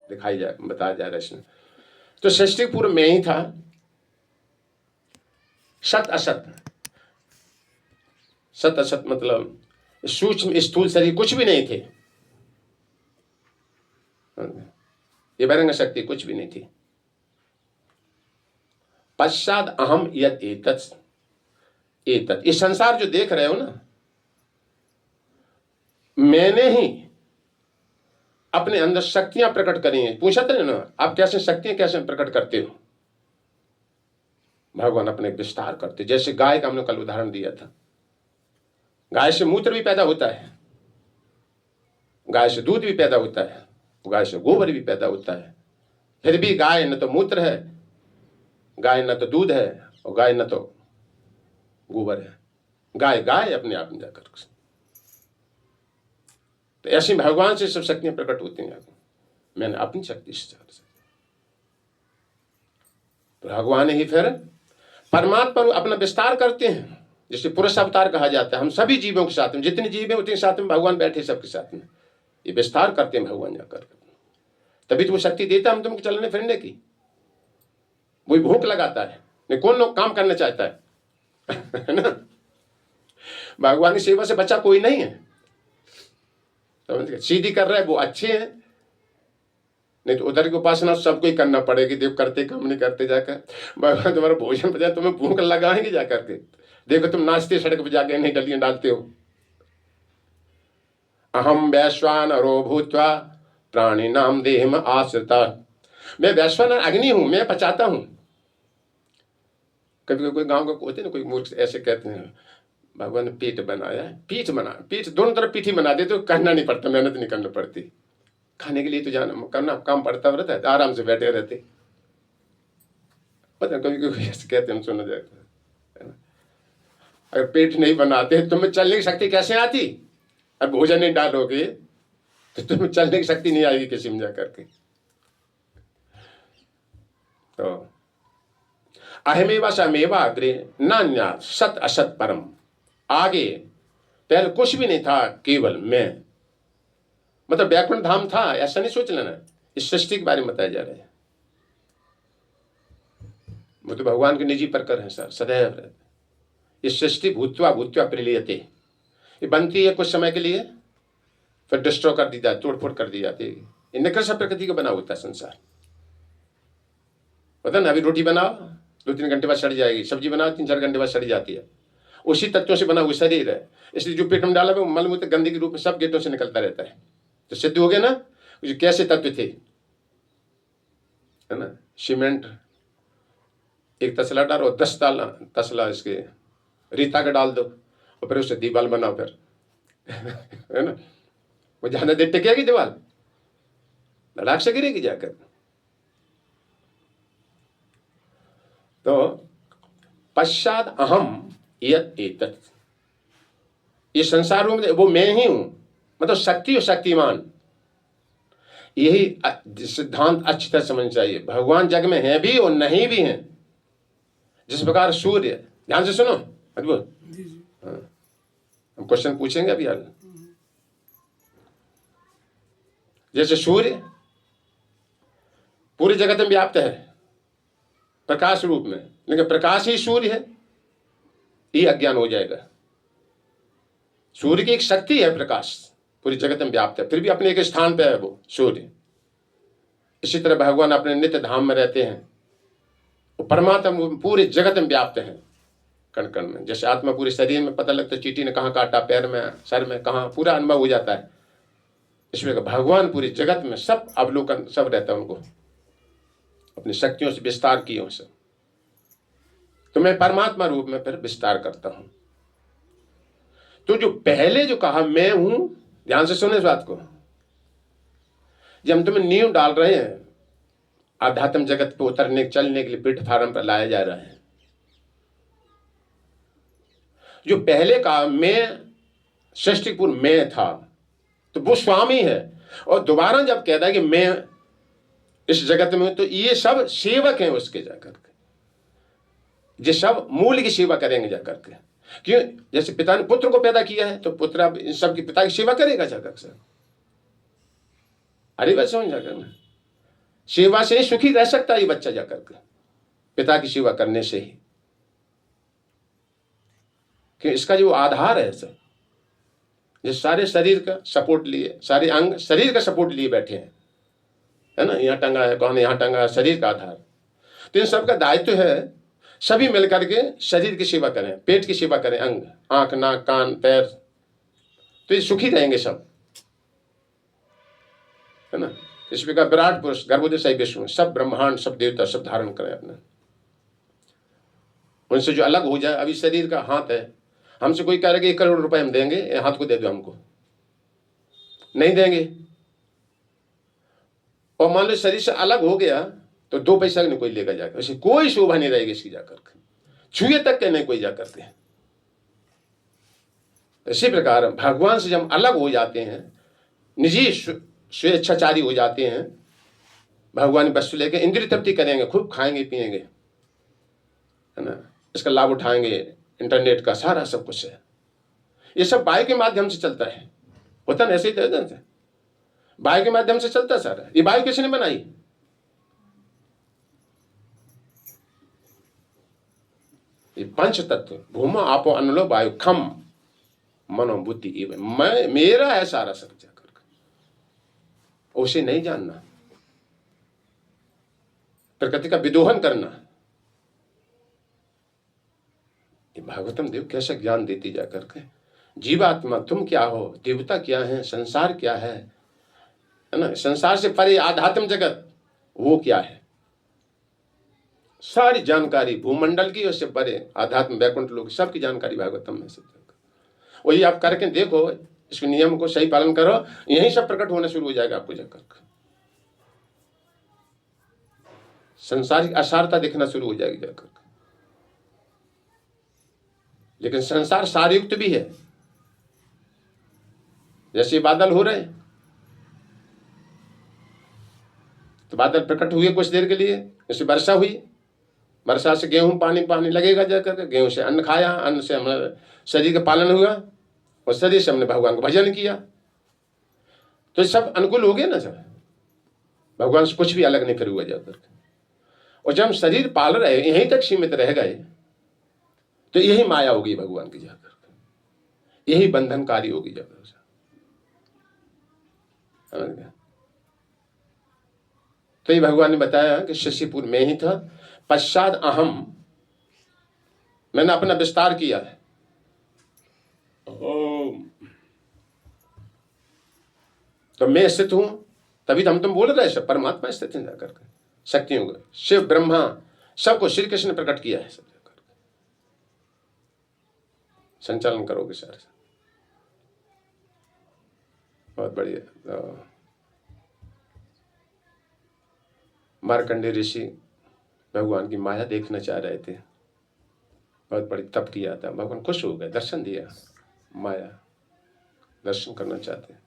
बताया जा रहा है इसमें। तो सृष्टि पूर्व में ही था, सत असत। सत असत मतलब सूक्ष्म स्थूल शरीर कुछ भी नहीं थे, ये बहिरंग शक्ति कुछ भी नहीं थी। पश्चात अहम यद एतत् एतत्, ये संसार जो देख रहे हो ना, मैंने ही अपने अंदर शक्तियां प्रकट करी हैं। पूछा था ना आप कैसे शक्तियां कैसे प्रकट करते हो? भगवान अपने विस्तार करते। जैसे गाय का हमने कल उदाहरण दिया था, गाय से मूत्र भी पैदा होता है, गाय से दूध भी पैदा होता है, गाय से गोबर भी पैदा होता है। फिर भी गाय न तो मूत्र है, गाय न तो दूध है, और गाय न तो गोबर है। गाय गाय अपने आप में जाकर। तो ऐसे भगवान से सब शक्तियां प्रकट होती हैं। मैंने अपनी शक्ति से भगवान ही फिर परमात्मा अपना विस्तार करते हैं, जिसे पुरुष अवतार कहा जाता है। हम सभी जीवों के साथ में, जितने जीव हैं उतने साथ में भगवान बैठे, सबके साथ में ये विस्तार करते हैं भगवान जाकर। तभी तो वो शक्ति देता है हम तुमको चलने फिरने की। वही भूख लगाता है, नहीं कौन काम करना चाहता है ना? भगवान की सेवा से बचा कोई नहीं है। तो सीधी कर रहा है वो अच्छे हैं, नहीं तो उधर की उपासना सबको ही करना पड़ेगी। देव करते काम नहीं करते जाकर भगवान तुम्हारा भोजन बजाय तुम्हें भूख लगाएंगे जाकर के। देखो तुम नाचते सड़क पर जाके नहीं डलियां डालते हो। अहम वैश्वानरो भूत्वा प्राणी नाम देह में आश्रिता, मैं वैश्वानर अग्नि हूं, मैं पचाता हूं। कभी कोई गांव का होते ना, कोई मूर्ख ऐसे कहते हैं भगवान ने पेट बनाया, पीठ बना, पीठ दोनों तरफ पीठ ही बना दे तो करना नहीं पड़ता, मेहनत नहीं करनी पड़ती। खाने के लिए तो जाना करना काम पड़ता रहता है, आराम से बैठे रहते। पता कभी कभी ऐसे कहते हैं, सुना जाता है। अगर पेट नहीं बनाते तुम्हें चलने की शक्ति कैसे आती? अब भोजन नहीं डालोगे तो तुम्हें चलने की शक्ति नहीं आएगी किसी में जाकर के। तो अहमेवा समेवा अग्रे नान्या सत असत परम, आगे पहले कुछ भी नहीं था, केवल मैं। मतलब वैकुंठ धाम था ऐसा नहीं सोच लेना, इस सृष्टि के बारे में बताया जा रहा है। वो तो भगवान के निजी प्रकर है सर, सदैव रहते। ये सृष्टि भूत्वा भूत्वा प्रलीयते, ये बनती है कुछ समय के लिए, फिर डिस्ट्रॉय कर दी जाती, तोड़फोड़ कर दी जाती है। ये निकृष्ट प्रकृति का बना होता है संसार। पता ना, अभी रोटी बनाओ 2-3 घंटे बाद सड़ जाएगी, सब्जी बनाओ 3-4 घंटे बाद सड़ जाती है। उसी तत्वों से बना हुआ शरीर है, इसलिए जो पेट में डाला वो मलमूत्र गंदगी के रूप में सब गेटों से निकलता रहता है। तो सिद्ध हो गया ना कैसे तत्व थे, है ना? सीमेंट एक तसला डालो, 10 तसला इसके रीता का डाल दो, और फिर उससे दीवार बनाओ फिर है ना? वो जाने दे टिकेगी दीवार, लड़ाक से गिरेगी जाकर। तो पश्चात अहम यत एतत्, ये संसार में वो मैं ही हूं, मतलब शक्ति और शक्तिमान। यही सिद्धांत अच्छी तरह समझना चाहिए। भगवान जग में है भी और नहीं भी है। जिस प्रकार सूर्य, ध्यान से सुनो अद्भुत, हम क्वेश्चन पूछेंगे अभी आगे। जैसे सूर्य पूरे जगत में व्याप्त है प्रकाश रूप में, लेकिन प्रकाश ही सूर्य है, ये अज्ञान हो जाएगा। सूर्य की एक शक्ति है, प्रकाश पूरी जगत में व्याप्त है, फिर भी अपने एक स्थान पे है वो सूर्य। इसी तरह भगवान अपने नित्य धाम में रहते हैं, वो परमात्मा पूरे जगत में व्याप्त है, कण कण में। जैसे आत्मा पूरे शरीर में पता लगता है, चींटी ने कहाँ काटा, पैर में, सर में, कहाँ, पूरा अनुभव हो जाता है। इसमें भगवान पूरी जगत में सब अवलोकन सब रहता है, उनको अपनी शक्तियों से विस्तार किए से। तो मैं परमात्मा रूप में फिर विस्तार करता हूं। तो जो पहले जो कहा मैं हूं, ध्यान से सुने इस बात को, जब हम तुम्हें नींव डाल रहे हैं, आध्यात्म जगत पे उतरने चलने के लिए प्लेटफार्म पर लाया जा रहा है। जो पहले कहा मैं सृष्टि पूर्व मैं था, तो वो स्वामी है। और दोबारा जब कहता है कि मैं इस जगत में, तो ये सब सेवक हैं उसके जाकर के, ये सब मूल की सेवा करेंगे जाकर के। क्यों? जैसे पिता ने पुत्र को पैदा किया है, तो पुत्र अब इन सब की पिता की सेवा करेगा जाकर से। अरे बात समझ जाकर ना, सेवा से ही सुखी रह सकता है ये बच्चा जाकर के, पिता की सेवा करने से ही, कि इसका जो आधार है सब, ये सारे शरीर का सपोर्ट लिए, सारे अंग शरीर का सपोर्ट लिए बैठे हैं, है ना, यहाँ टंगा है, कौन यहाँ टंगा है, शरीर का आधार। तो इन सबका दायित्व है सभी मिलकर के शरीर की सेवा करें, पेट की सेवा करें, अंग, आंख, नाक, कान, पैर, तो ये सुखी रहेंगे सब, है ना। इस प्रकार विराट पुरुष गर्भोदय सही विश्व में सब ब्रह्मांड, सब देवता, सब धारण करें अपने, उनसे जो अलग हो जाए। अभी शरीर का हाथ है, हमसे कोई कह रहा कि 1 करोड़ रुपए हम देंगे, ये हाथ को दे दो, हमको नहीं देंगे। और मान लो शरीर से अलग हो गया तो 2 पैसा नहीं कोई लेकर जाकर, ऐसे कोई शोभा नहीं रहेगी इसकी जाकर के, छुए तक के नहीं कोई जाकर के। इसी प्रकार भगवान से जब अलग हो जाते हैं, निजी स्वेच्छाचारी हो जाते हैं, भगवान वस्तु लेके इंद्रिय तृप्ति करेंगे, खूब खाएंगे पिएंगे, है ना, इसका लाभ उठाएंगे, इंटरनेट का सारा सब कुछ है, ये सब वायु के माध्यम से चलता है, होता ना ऐसे ही, वायु के माध्यम से चलता सारा। ये वायु किसने बनाई? ये पंच तत्व भूमा आपो अनलो वायु खम मनो बुद्धि, मैं मेरा है सारा सब जाकर, उसे नहीं जानना, प्रकृति का विदोहन करना। ये भागवतम देव कैसा ज्ञान देती जाकर के, जीवात्मा तुम क्या हो, देवता क्या है, संसार क्या है ना, संसार से परे आध्यात्म जगत वो क्या है, सारी जानकारी भूमंडल की, उससे परे आध्यात्म वैकुंठ लोक, सबकी जानकारी भागवतम में से। वही आप करके देखो, इसके नियम को सही पालन करो, यही सब प्रकट होना शुरू हो जाएगा आपको जाकर, संसारिक असारता दिखना शुरू हो जाएगी जाकर। लेकिन संसार सारयुक्त भी है, जैसे बादल हो रहे हैं, तो बादल प्रकट हुए कुछ देर के लिए, जैसे वर्षा हुई, वर्षा से गेहूं पानी पानी लगेगा जाकर, गेहूं से अन्न खाया, अन्न से हमारे शरीर का पालन हुआ, और शरीर से हमने भगवान को भजन किया, तो सब अनुकूल हो गए ना सब, भगवान से कुछ भी अलग नहीं फिर हुआ जाकर। और जब हम शरीर पाल रहे, यहीं तक सीमित रह गए, तो यही माया होगी भगवान की जाकर, यही बंधनकारी होगी जाकर। तो ये भगवान ने बताया कि शशिपुर में ही था, पश्चात अहम, मैंने अपना विस्तार किया है, तो मैं स्थित हूं, तभी तो हम तुम बोल रहे सब परमात्मा स्थित है जाकर के, शक्तियों को, शिव ब्रह्मा सबको श्री कृष्ण ने प्रकट किया है, सब जाकर संचालन करोगे सारे, बहुत बढ़िया। मार्कंडेय ऋषि भगवान की माया देखना चाह रहे थे, बहुत बड़ी तप किया था, भगवान खुश हो गए, दर्शन दिया, माया दर्शन करना चाहते हैं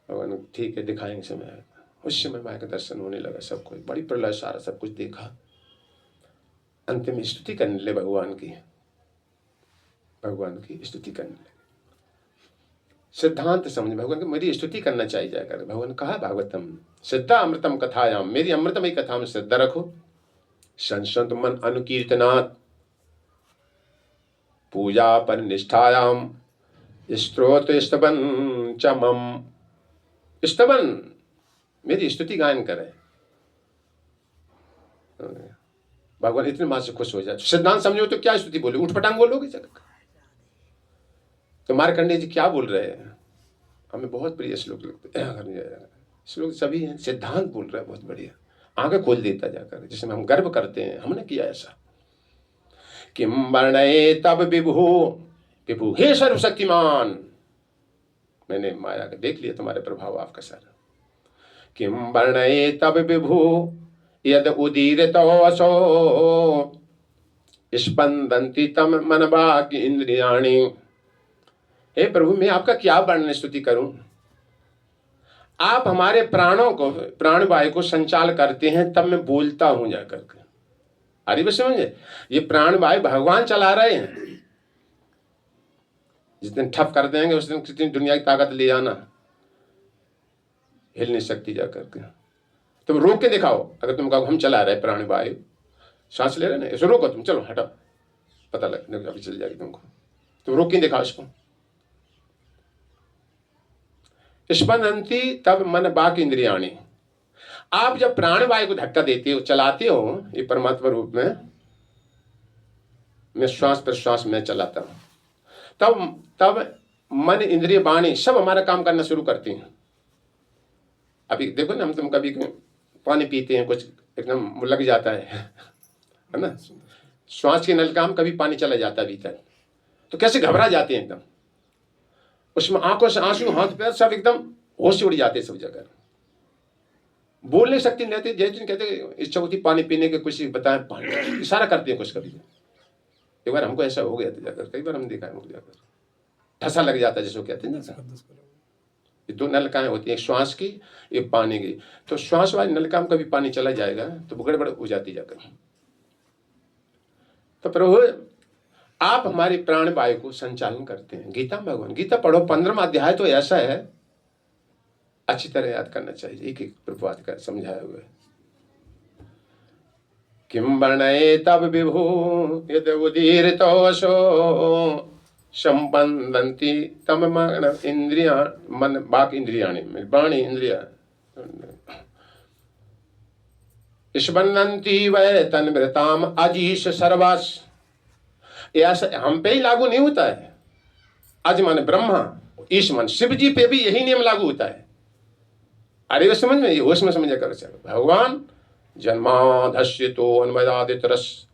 भगवान, ठीक है दिखाएंगे समय। उस समय माया का दर्शन होने लगा सबको, बड़ी प्रलय, सारा सब कुछ देखा, अंतिम स्तुति करने लगे भगवान की स्तुति करने लगे, सिद्धांत समझ भगवान की मेरी स्तुति करना चाहिए जाकर। भगवान कहा भागवतम सिद्धा अमृतम कथायाम, मेरी अमृतमयी कथा में श्रद्धा रखो, संसंत मन अनुकीर्तनात्, पूजा पर निष्ठायाम, स्त्रोत स्तवन च मम, स्तवन मेरी स्तुति गायन करें। भगवान इतने बात से खुश हो जाए, सिद्धांत समझो तो क्या स्तुति बोले, उठपटांग बोलोगे जगत। तो मार्कंडेय जी क्या बोल रहे हैं, हमें बहुत प्रिय श्लोक लगते हैं, श्लोक सभी हैं, सिद्धांत बोल रहे हैं, बहुत बढ़िया, आंखें खोल देता जाकर, जिसमें हम गर्व करते हैं हमने किया ऐसा। किम वर्णये तब विभु हे सर्वशक्तिमान, मैंने माया का देख लिया तुम्हारे प्रभाव आपका सारा। किम वर्णये तब विभु यद उदीरितोऽसो, स्पंदन्ति तम मनवाक इंद्रियाणि, हे प्रभु मैं आपका क्या वर्णन स्तुति करूं, आप हमारे प्राणों को, प्राणवायु को संचाल करते हैं, तब मैं बोलता हूं जाकर के। अरे बस समझे, ये प्राणवायु भगवान चला रहे हैं, जिस दिन ठप कर देंगे उस दिन कितनी दुनिया की ताकत ले आना, हिल नहीं सकती जाकर के। तुम रोक के दिखाओ। अगर तुम कहो हम चला रहे प्राणवायु, सांस ले रहे ना, इसे रोको, तुम चलो हटाओ, पता लग अभी चल जाएगी तुमको। तुम रोक के दिखाओ इसको। स्पंदंती तब मन बाक इंद्रियाणी। आप जब प्राणवायु को धक्का देते हो, चलाते हो, ये परमात्मा रूप में मैं श्वास प्रश्वास में चलाता हूं, तब मन इंद्रिय वाणी सब हमारा काम करना शुरू करती हैं। अभी देखो ना, हम तुम कभी पानी पीते हैं, कुछ एकदम लग जाता है ना, श्वास के नलिका में कभी पानी चला जाता है भीतर, तो कैसे घबरा जाते हैं एकदम, उसमें आंखों से आंसू, हाथ पैर सब एकदम होश उड़ जाते सब जगह, बोलने शक्ति नहीं रहती। जैसे कहते इच्छा होती पानी पीने के, कुछ बताए पानी, इशारा करते हैं कुछ। कभी एक बार हमको ऐसा हो गया था जाकर, कई बार हम देखा है मुझे जाकर, ठसा लग जाता है जिसको कहते हैं ना। ये दो नलिकाएं होती हैं, एक श्वास की एक पानी की, तो श्वास वाली नलिका में कभी पानी चला जाएगा तो गड़बड़ हो जाती जाकर। तो प्रभु आप हमारी प्राण वायु को संचालन करते हैं। गीता में भगवान, गीता पढ़ो 15वां अध्याय तो ऐसा है, अच्छी तरह याद करना चाहिए, एक एक प्रभुवाद का समझाया हुआ है। किम वर्णये तब विभु यद उदीरितोषो संबंधंती तम मन इंद्रिया, मन बाक इंद्रियाणि, वाणी इंद्रिया स्पंदंती वै तन्मृताम अजीश सर्वास। ऐसा हम पे ही लागू नहीं होता है। अज मन ब्रह्मा, ईश मन शिव जी पे भी यही नियम लागू होता है। अरे वो समझ में, होश में समझा कर चलो। भगवान जन्माधस्य तो अन्वयादित रस,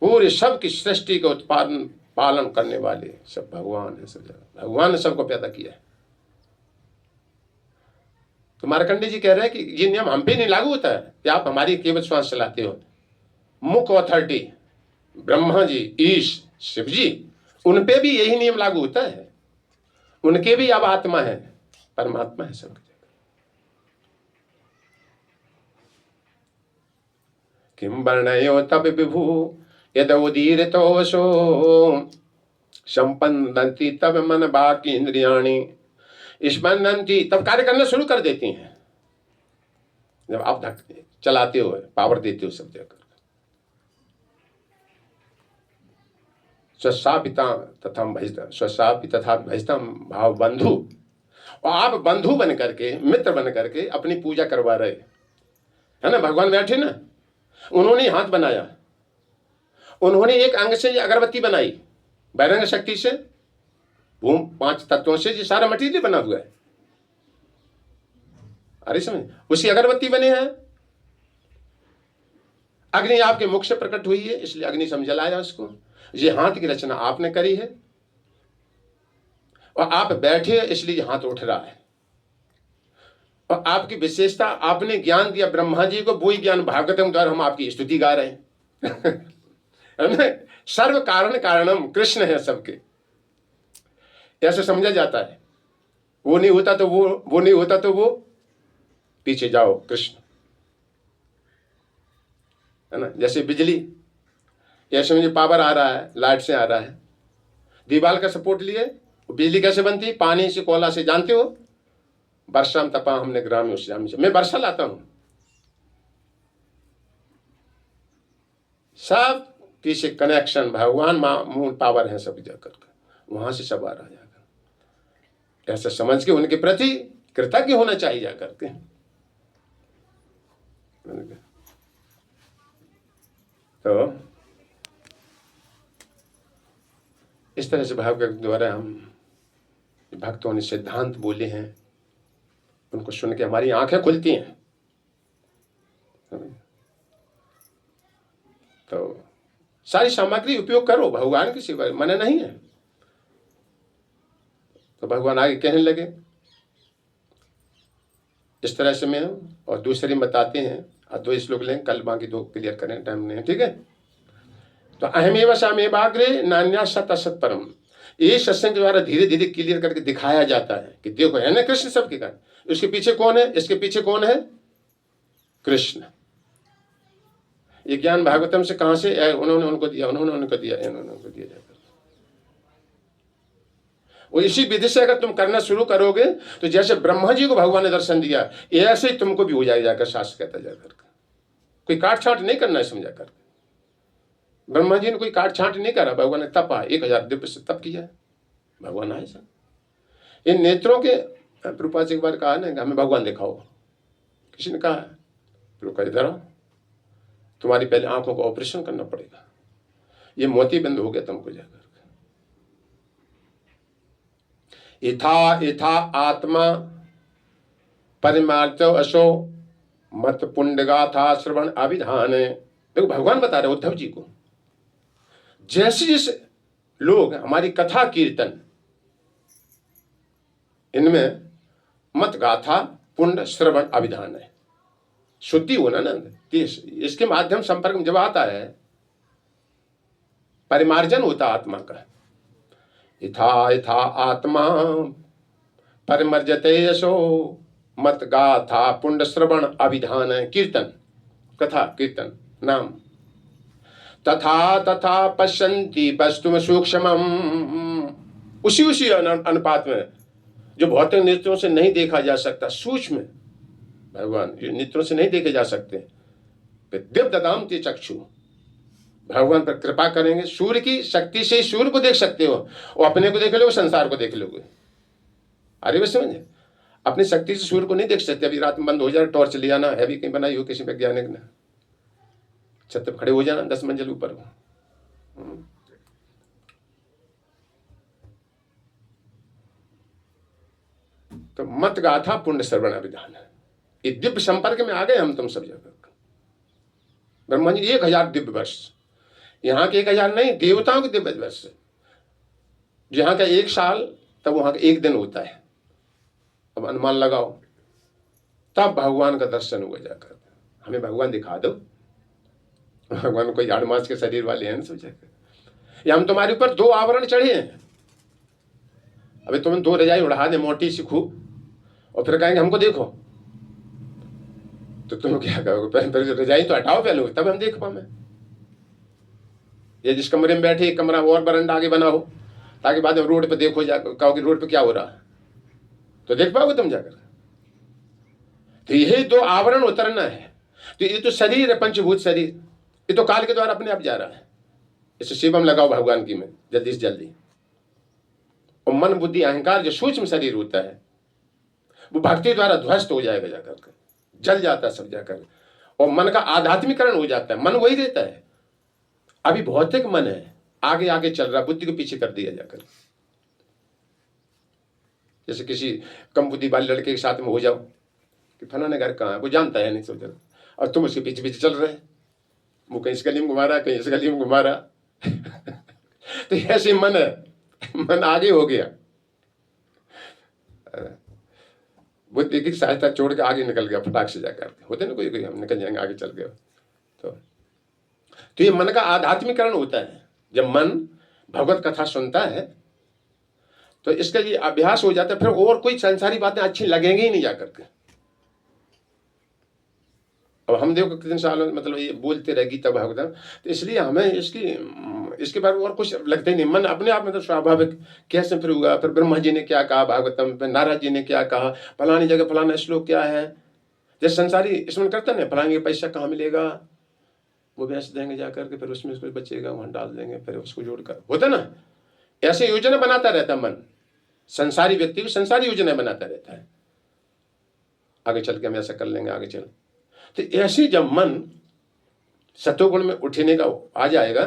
पूरे सब की सृष्टि के उत्पादन पालन करने वाले सब भगवान है। सब भगवान ने सबको पैदा किया है। तो मार्कंडेय जी कह रहे हैं कि ये नियम हम पे नहीं लागू होता है कि आप हमारी केवल श्वास चलाते हो। मुख्य अथॉरिटी ब्रह्मा जी, ईश, शिव जी, उन पे भी यही नियम लागू होता है। उनके भी अब आत्मा है, परमात्मा है सबकी जगह। किम वर्णयो तब विभु यद उदीरितोषो संपन्नति तब मन बाकी इंद्रियाणी स्पंदंती, तब कार्य करना शुरू कर देती हैं। जब आप चलाते हो, पावर देते हो सब जगह। स्वसापिता तथा भजता, स्वसापि तथा भजता भाव बंधु, और आप बंधु बन करके, मित्र बन करके अपनी पूजा करवा रहे है ना। भगवान बैठे ना, उन्होंने हाथ बनाया, उन्होंने एक अंग से अगरबत्ती बनाई, बहिरंग शक्ति से, भूम 5 तत्वों से ये सारा मटीरियल बना हुआ है। अरे समझ, उसी अगरबत्ती बने हैं। अग्नि आपके मुख से प्रकट हुई है, इसलिए अग्नि से हम जलाया उसको। ये हाथ की रचना आपने करी है, और आप बैठे इसलिए हाथ उठ रहा है। और आपकी विशेषता, आपने ज्ञान दिया ब्रह्मा जी को, वही ज्ञान भागवतम द्वारा हम आपकी स्तुति गा रहे हैं। सर्व कारण कारणम कृष्ण है सबके, ऐसे समझा जाता है। वो नहीं होता तो वो नहीं होता तो वो, पीछे जाओ कृष्ण, है ना। जैसे बिजली, ऐसे में पावर आ रहा है, लाइट से आ रहा है, दीवार का सपोर्ट लिए बिजली कैसे बनती है? पानी से, कोयला से, जानते हो। वर्षाम तपा हमने ग्राम से, मैं वर्षा लाता हूं, सब पीछे कनेक्शन भगवान मूल पावर है सब जाकर, वहां से सब आ रहा जाकर। ऐसा समझ के उनके प्रति कृतज्ञ होना चाहिए जाकर के। तो इस तरह से भाव के द्वारा हम भक्तों ने सिद्धांत बोले हैं, उनको सुन के हमारी आंखें खुलती हैं। तो सारी सामग्री उपयोग करो, भगवान की सेवा मना नहीं है। तो भगवान आगे कहने लगे इस तरह से मैं, और दूसरे बताते हैं, और 2 श्लोक लें, कल बाकी 2 क्लियर करें, टाइम नहीं है, ठीक है। तो अहमेव सामेवाग्रे नान्या सत असत परम, ये सत्संग के द्वारा धीरे धीरे क्लियर करके दिखाया जाता है कि देखो है ना कृष्ण सबके कारण, उसके पीछे कौन है, इसके पीछे कौन है? कृष्ण। ये ज्ञान भागवतम से कहां से? उन्होंने उनको दिया, उन्होंने उनको दिया, इन्होंने उनको दिया जाकर। और इसी विधि से अगर तुम करना शुरू करोगे तो जैसे ब्रह्मा जी को भगवान ने दर्शन दिया ऐसे ही तुमको भी हो जाएगा, जाकर शास्त्र कहता जाकर। कोई काट छाट नहीं करना है समझा कर। ब्रह्मा जी ने कोई काट छाट नहीं करा, भगवान ने तप 1000 दिव्य से तप किया, भगवान आए सर। इन नेत्रों के प्रभुपाद जी एक बार कहा ना, हमें भगवान दिखाओ। किसी ने कहा, प्रभुपाद इधर आओ, तुम्हारी पहले आंखों का ऑपरेशन करना पड़ेगा, ये मोती बंद हो गया तुमको जाकर। इथा इथा आत्मा परिमार्थ असो मत पुण्यगाथा श्रवण अभिधान। देखो भगवान बता रहे उद्धव जी को, जैसे जैसे लोग हमारी कथा कीर्तन इनमें मत गाथा पुण्य श्रवण अभिधान है, शुद्धि होना ना, इसके माध्यम संपर्क में जब आता है परिमार्जन होता आत्मा का। इथा इथा आत्मा परिमर्जते यशो मत गाथा पुण्य श्रवण अभिधान। कीर्तन, कथा कीर्तन नाम। तथा तथा पश्यन्ति वस्तु सूक्ष्मम। उसी उसी अनुपात में जो भौतिक नेत्रों से नहीं देखा जा सकता, सूक्ष्म भगवान नेत्रों से नहीं देखे जा सकते, दिव्य ददामति चक्षु, भगवान पर कृपा करेंगे। सूर्य की शक्ति से सूर्य को देख सकते हो, और अपने को देख लो, संसार को देख लोगे। अरे बस समझे, अपनी शक्ति से सूर्य को नहीं देख सकते। अभी रात में बंद हो जाए, टॉर्च ले आना, हैवी कहीं बनाई हो किसी वैज्ञानिक ने, छत पर खड़े हो जाना 10 मंजिल ऊपर हो। तो मत गाथा पुण्य श्रवण अभिधान। ये दिव्य संपर्क में आ गए हम तुम सब जगह। ब्रह्मा जी 1000 दिव्य वर्ष, यहाँ के 1000 नहीं, देवताओं के दिव्य वर्ष। जहाँ का 1 साल तब वहां का 1 दिन होता है। अब अनुमान लगाओ, तब भगवान का दर्शन हुआ जाकर। हमें भगवान दिखा दो। भगवान कोई 8 मास के शरीर वाले हैं सोचा, या हम तुम्हारे ऊपर 2 आवरण चढ़े हैं। अभी तुम्हें 2 रजाई उड़ा दे मोटी सी खूब, और फिर कहेंगे हमको देखो, तो तुम क्या कहोगे? पहले रजाई तो हटाओ पहले, तब हम देख पाए। ये जिस कमरे में बैठे, एक कमरा और बरंडा आगे बना हो, ताकि बाद में रोड पे देखो, जा कहोगे रोड पे क्या हो रहा है, तो देख पाओगे तुम जाकर। तो यही 2 आवरण उतरना है। तो ये तो शरीर है, पंचभूत शरीर, ये तो काल के द्वारा अपने आप जा रहा है। इसे शिवम लगाओ भगवान की में जल्दी से जल्दी। और मन बुद्धि अहंकार जो सूक्ष्म शरीर होता है, वो भक्ति द्वारा ध्वस्त हो जाएगा जाकर के, जल जाता है सब जाकर, और मन का आध्यात्मिकरण हो जाता है। मन वही रहता है। अभी भौतिक मन है, आगे आगे चल रहा, बुद्धि को पीछे कर दिया जाकर। जैसे किसी कम बुद्धि वाले लड़के के साथ में हो जाओ कि फलाने घर कहाँ है, वो जानता है नहीं सोच, और तुम उसके पीछे पीछे चल रहे, वो कहीं इस गली में घुमा रहा, कहीं इस गली में घुमा रहा। तो ऐसे मन है, मन आगे हो गया, बुद्धि की सहायता छोड़ के आगे निकल गया फटाक से जाकर। होते ना कोई कोई, हम निकल जाएंगे आगे चल गए। तो ये मन का आध्यात्मिकरण होता है। जब मन भगवत कथा सुनता है तो इसका ये अभ्यास हो जाता है, फिर और कोई संसारी बातें अच्छी लगेंगी ही नहीं जाकर के। अब हम देखो कितने सालों मतलब ये बोलते रहे गीता भागवत, तो इसलिए हमें इसके बारे में और कुछ लगता ही नहीं। मन अपने आप मतलब स्वाभाविक कैसे फिर हुआ, फिर ब्रह्मा जी ने क्या कहा भागवतम, फिर नारद जी ने क्या कहा, फलानी जगह फलाना श्लोक क्या है। जैसे संसारी स्मरण करते ना, फलाने पैसा कहाँ मिलेगा, वो बेच देंगे जाकर के, फिर उसमें कुछ बचेगा वहां डाल देंगे, फिर उसको जोड़कर, होता ना ऐसे योजना बनाता रहता मन। संसारी व्यक्ति को संसारी योजना बनाता रहता है, आगे चल के हम ऐसा कर लेंगे, आगे चल। तो ऐसे जब मन सतोगुण में उठने का आ जाएगा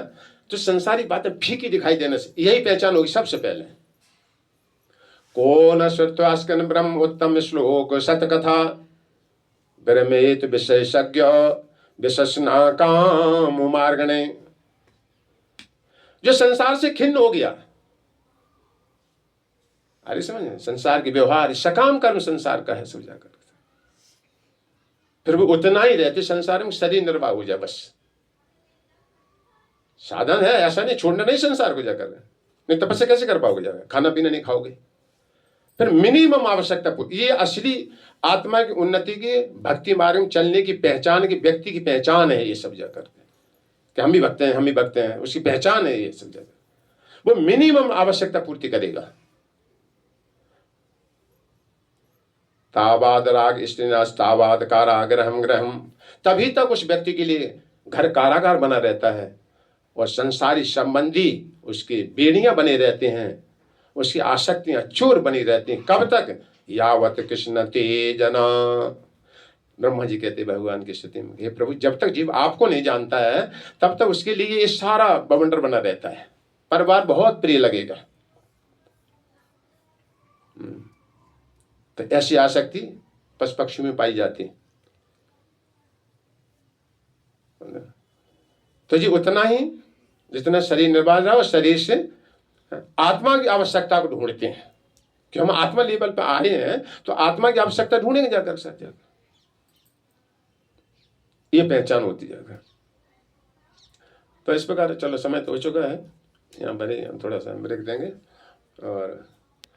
तो संसारी बातें फीकी दिखाई देने से यही पहचान होगी सबसे पहले। कौन श्रुत्वास्कन ब्रह्म उत्तम श्लोक सतकथा ब्रह्मेत विशेषज्ञ विशेषणा काम मार्गणे। जो संसार से खिन्न हो गया, अरे समझे, संसार के व्यवहार सकाम कर्म संसार का है सब जाकर, फिर वो उतना ही रहते संसार में, शरीर निर्वाह हो जाए बस। साधन है, ऐसा नहीं छोड़ना नहीं संसार को जाकर, नहीं तपस्या कैसे कर पाओगे जाकर, खाना पीना नहीं खाओगे। फिर मिनिमम आवश्यकता, ये असली आत्मा की उन्नति की भक्ति मार्ग में चलने की पहचान की, व्यक्ति की पहचान है ये सब जाकर कि हम भी भक्त हैं, हम भी भक्त हैं, उसकी पहचान है ये सब जगह। वो मिनिमम आवश्यकता पूर्ति करेगा। तावाद राग स्त्रीनास्तावाद कारागृहम ग्रहम, तभी तक उस व्यक्ति के लिए घर कारागार बना रहता है और संसारी संबंधी उसकी बेड़ियां बने रहते हैं, उसकी आसक्तियां चोर बनी रहती हैं। कब तक? यावत कृष्ण तेजना। ब्रह्मा जी कहते भगवान की स्थिति में, हे प्रभु, जब तक जीव आपको नहीं जानता है तब तक उसके लिए ये सारा बवंडर बना रहता है। परिवार बहुत प्रिय लगेगा। तो ऐसी आसक्ति पशु पक्षी में पाई जाती है। तो जी उतना ही जितना शरीर निर्वाह रहा, शरीर से आत्मा की आवश्यकता को ढूंढते हैं कि हम आत्मा लेवल पर आए हैं तो आत्मा की आवश्यकता ढूंढेंगे जाकर साथ जाकर, ये पहचान होती है। तो इस प्रकार चलो समय तो हो चुका है, यहाँ पर थोड़ा सा ब्रेक देंगे और